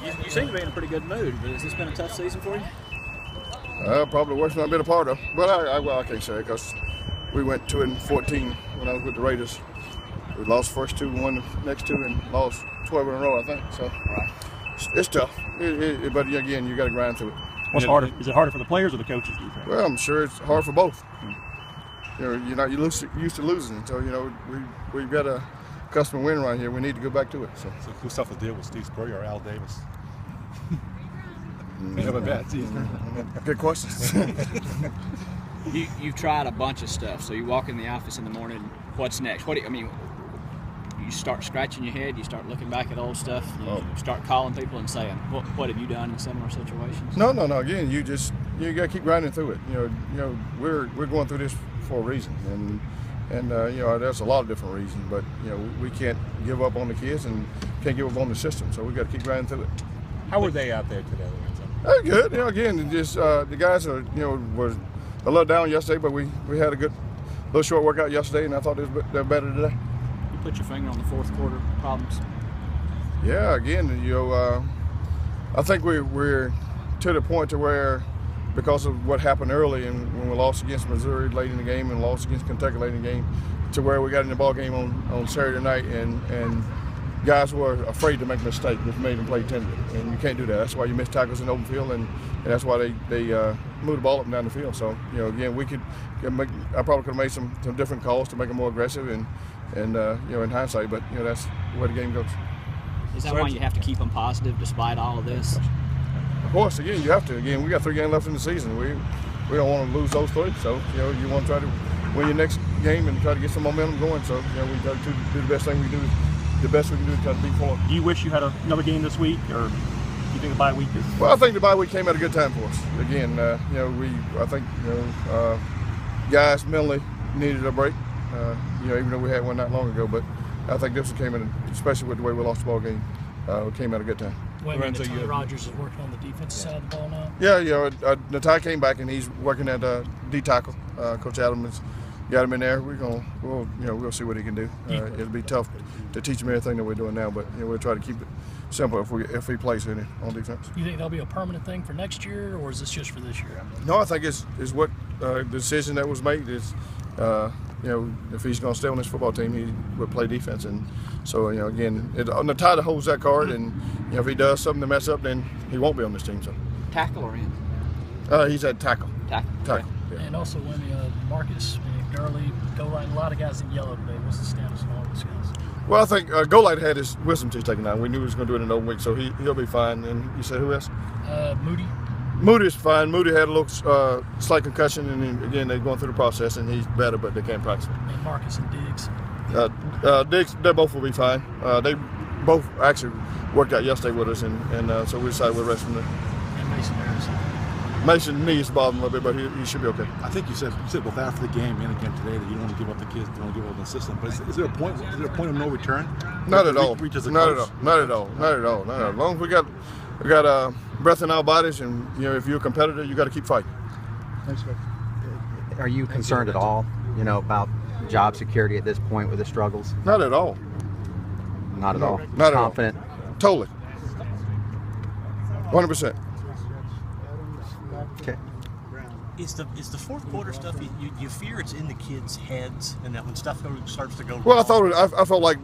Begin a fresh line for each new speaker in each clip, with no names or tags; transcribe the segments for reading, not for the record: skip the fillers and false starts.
You seem to be in a pretty good mood, but has this been a tough season for you?
Probably the worst one I've been a part of. But I can't say it because we went 2-14 when I was with the Raiders. We lost first 2, won the next 2, and lost 12 in a row, I think. So it's tough. But again, you got to grind through it.
What's harder? Is it harder for the players or the coaches, do you think?
Well, I'm sure it's hard for both. You're not used to losing, so we've got a customer win right here. We need to go back to it. So
who's tougher to deal with, Steve Spurrier or Al Davis? We have a bad season.
Good questions.
You've tried a bunch of stuff. So you walk in the office in the morning. What's next? You start scratching your head. You start looking back at old stuff. You start calling people and saying, "What have you done in similar situations?"
No. Again, you got to keep grinding through it. We're going through this for a reason, and there's a lot of different reasons. But we can't give up on the kids and can't give up on the system. So we got to keep grinding through it.
How were they out there today, Lorenzo?
They're good. Again, just the guys were a little down yesterday, but we had a good little short workout yesterday, and I thought they're better today.
You put your finger on the fourth quarter problems.
Yeah, again, I think we're to the point to where, because of what happened early and when we lost against Missouri late in the game and lost against Kentucky late in the game, to where we got in the ball game on Saturday night and guys were afraid to make a mistake, which made them play tender, and you can't do that. That's why you miss tackles in the open field, and that's why they move the ball up and down the field. So again, I probably could have made some different calls to make them more aggressive, and in hindsight, but that's where the game goes.
Is that why you have to keep them positive despite all of this?
Of course, again, you have to. Again, we got 3 games left in the season. We don't want to lose those 3. So you want to try to win your next game and try to get some momentum going. So we got to do the best thing we can do. The best we can do to try to beat Florida.
Do you wish you had another game this week, or do you think the bye week is?
Well, I think the bye week came at a good time for us. Again, I think guys mentally needed a break. Even though we had one not long ago, but I think this one came in, especially with the way we lost the ball game, came at a good time.
Lorenzo, Rogers is working on the defensive side of the ball now.
Yeah, Natai came back and he's working at D tackle. Coach Adams got him in there. We'll see what he can do. It'll be tough to teach him everything that we're doing now, but we'll try to keep it simple if he plays in it on defense.
You think that'll be a permanent thing for next year, or is this just for this year?
No, I think it's what the decision that was made is. If he's going to stay on this football team, he would play defense, and so again, Natai holds that card, and if he does something to mess up, then he won't be on this team. So
tackle or in?
He's at tackle.
Tackle.
Yeah.
And also, when Marcus, Gurley, Goline, a lot of guys in yellow today. What's the status of all those guys?
Well, I think Goline had his wisdom teeth taken out. We knew he was going to do it in an open week, so he'll be fine. And you said who else?
Moody.
Moody's fine. Moody had a little slight concussion, and again, they're going through the process, and he's better, but they can't practice.
And Marcus and Diggs.
Diggs, they both will be fine. They both actually worked out yesterday with us, and so we decided we'll rest from there.
And Mason Harrison.
Mason knees bother him a little bit, but he should be okay.
I think you said both after the game and again today that you don't want to give up the kids, you don't want to give up the system. But is there a point? Is there a point of no return?
Not at all.
Not
at all. As long as we got breath in our bodies, and if you're a competitor, you got to keep fighting.
Thanks, Coach.
Are you concerned at all, about job security at this point with the struggles?
Not at all.
Not at all.
Not
confident.
At all. Totally. 100%.
Okay.
Is the fourth quarter stuff you fear it's in the kids' heads, and that when stuff starts to go wrong?
Well, I felt like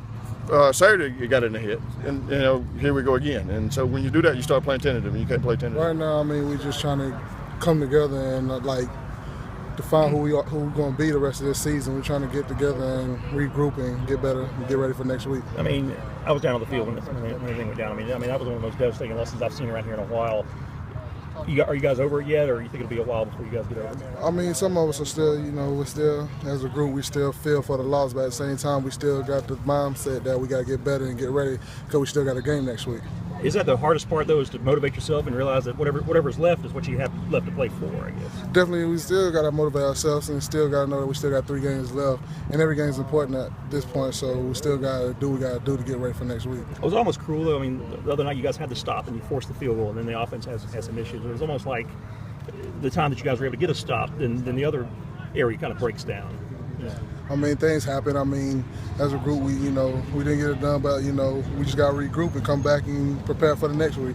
Saturday you got in the head, and here we go again. And so when you do that, you start playing tentative, and you can't play tentative.
Right now, we're just trying to come together and define who we're going to be the rest of this season. We're trying to get together and regroup and get better and get ready for next week.
I was down on the field when everything went down. That was one of the most devastating lessons I've seen around here in a while. Are you guys over it yet, or you think it'll be a while before you guys get over it?
Some of us are still, we're still, as a group, we still feel for the loss, but at the same time, we still got the mindset that we got to get better and get ready because we still got a game next week.
Is that the hardest part, though, is to motivate yourself and realize that whatever's left is what you have left to play for, I guess?
Definitely, we still got to motivate ourselves and still got to know that we still got 3 games left. And every game is important at this point, so we still got to do what we got to do to get ready for next week.
It was almost cruel, though. The other night you guys had to stop and you forced the field goal, and then the offense has some issues. It was almost like the time that you guys were able to get a stop, then the other area kind of breaks down. Yeah.
Things happen. As a group, we didn't get it done, but we just got to regroup and come back and prepare for the next week.